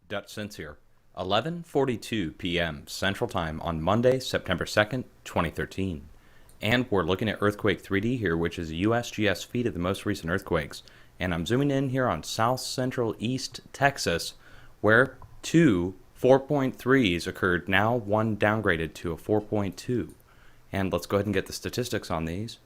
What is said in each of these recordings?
Dutchsinse here. 11:42 p.m. Central Time on Monday, September 2nd, 2013. And we're looking at Earthquake 3D here, which is a USGS feed of the most recent earthquakes. And I'm zooming in here on South Central East Texas, where two 4.3s occurred, now one downgraded to a 4.2. And let's go ahead and get the statistics on these.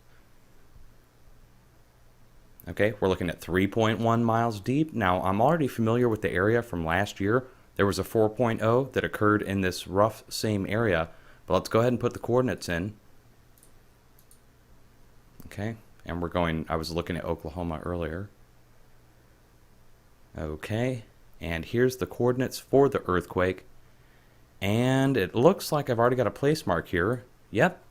Okay, we're looking at 3.1 miles deep. Now, I'm already familiar with the area from last year. There was a 4.0 that occurred in this rough same area, but let's go ahead and put the coordinates in. Okay, and I was looking at Oklahoma earlier. Okay, and here's the coordinates for the earthquake. And it looks like I've already got a place mark here. Yep.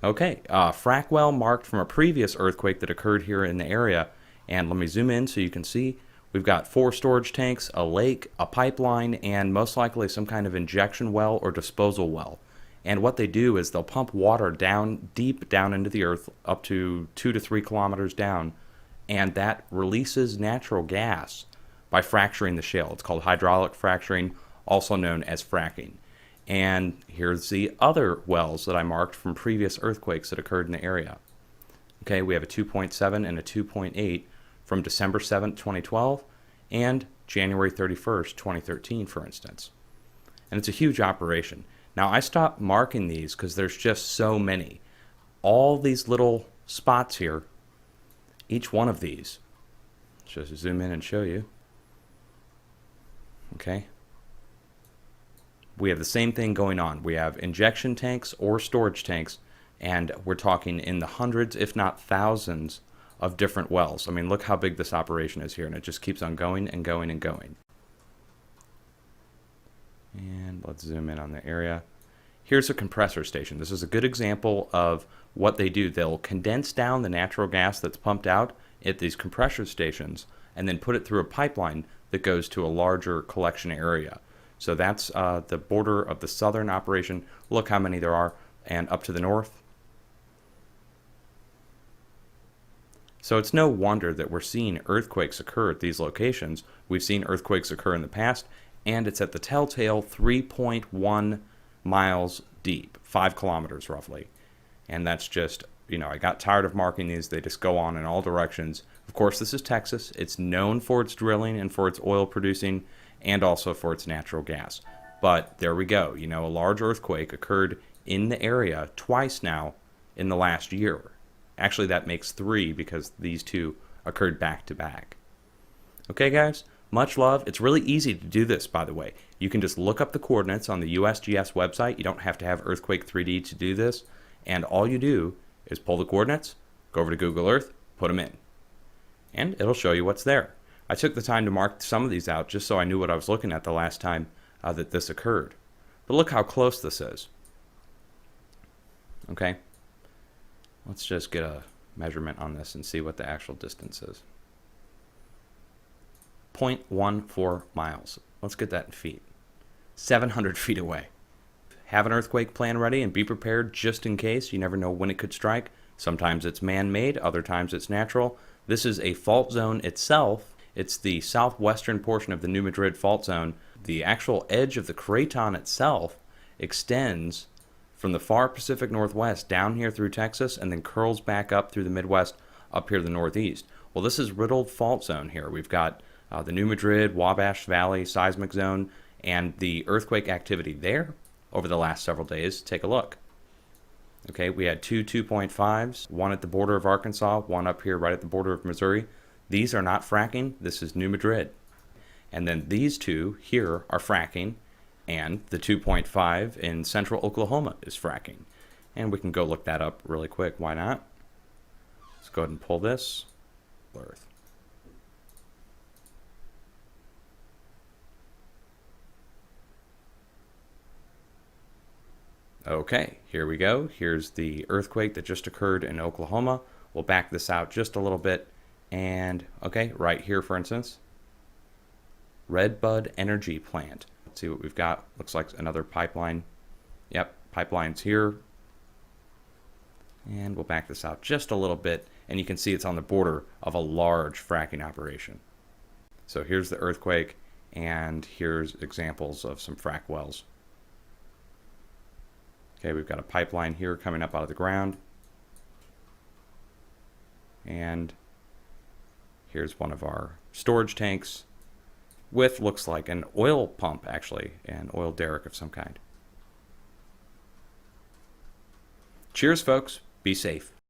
Okay, frac well marked from a previous earthquake that occurred here in the area. And let me zoom in so you can see. We've got 4 storage tanks, a lake, a pipeline, and most likely some kind of injection well or disposal well. And what they do is they'll pump water down, deep down into the earth, up to 2 to 3 kilometers down, and that releases natural gas by fracturing the shale. It's called hydraulic fracturing, also known as fracking. And here's the other wells that I marked from previous earthquakes that occurred in the area. Okay, we have a 2.7 and a 2.8 from December 7th, 2012 and January 31st, 2013, for instance. And it's a huge operation. Now, I stopped marking these because there's just so many. All these little spots here, each one of these, let's just zoom in and show you. Okay. We have the same thing going on. We have injection tanks or storage tanks, and we're talking in the hundreds, if not thousands, of different wells. I mean, look how big this operation is here, and it just keeps on going and going and going. And let's zoom in on the area. Here's a compressor station. This is a good example of what they do. They'll condense down the natural gas that's pumped out at these compressor stations and then put it through a pipeline that goes to a larger collection area. So that's the border of the southern operation. Look how many there are, and up to the north. So it's no wonder that we're seeing earthquakes occur at these locations. We've seen earthquakes occur in the past, and it's at the telltale 3.1 miles deep, 5 kilometers roughly. And that's just, I got tired of marking these. They just go on in all directions. Of course, this is Texas. It's known for its drilling and for its oil producing, and also for its natural gas. But there we go. A large earthquake occurred in the area twice now in the last year. Actually, that makes 3 because these 2 occurred back to back. Okay, guys, much love. It's really easy to do this, by the way. You can just look up the coordinates on the USGS website. You don't have to have Earthquake 3D to do this. And all you do is pull the coordinates, go over to Google Earth, put them in. And it'll show you what's there. I took the time to mark some of these out just so I knew what I was looking at the last time that this occurred. But look how close this is. Okay, let's just get a measurement on this and see what the actual distance is. 0.14 miles. Let's get that in feet. 700 feet away. Have an earthquake plan ready and be prepared just in case. You never know when it could strike. Sometimes it's man-made, other times it's natural. This is a fault zone itself. It's the southwestern portion of the New Madrid fault zone. The actual edge of the craton itself extends from the far Pacific Northwest down here through Texas and then curls back up through the Midwest up here to the northeast. Well, this is riddled fault zone here. We've got the New Madrid, Wabash Valley seismic zone, and the earthquake activity there over the last several days. Take a look. Okay, we had 2 2.5s, one at the border of Arkansas, one up here right at the border of Missouri. These are not fracking. This is New Madrid. And then these 2 here are fracking, and the 2.5 in central Oklahoma is fracking. And we can go look that up really quick. Why not? Let's go ahead and pull this. Earth. Okay, here we go. Here's the earthquake that just occurred in Oklahoma. We'll back this out just a little bit. And, okay, right here, for instance, Redbud Energy Plant. Let's see what we've got. Looks like another pipeline. Yep, pipeline's here. And we'll back this out just a little bit, and you can see it's on the border of a large fracking operation. So here's the earthquake, And here's examples of some frac wells. Okay, we've got a pipeline here coming up out of the ground. And here's one of our storage tanks with, looks like an oil pump actually, an oil derrick of some kind. Cheers, folks. Be safe.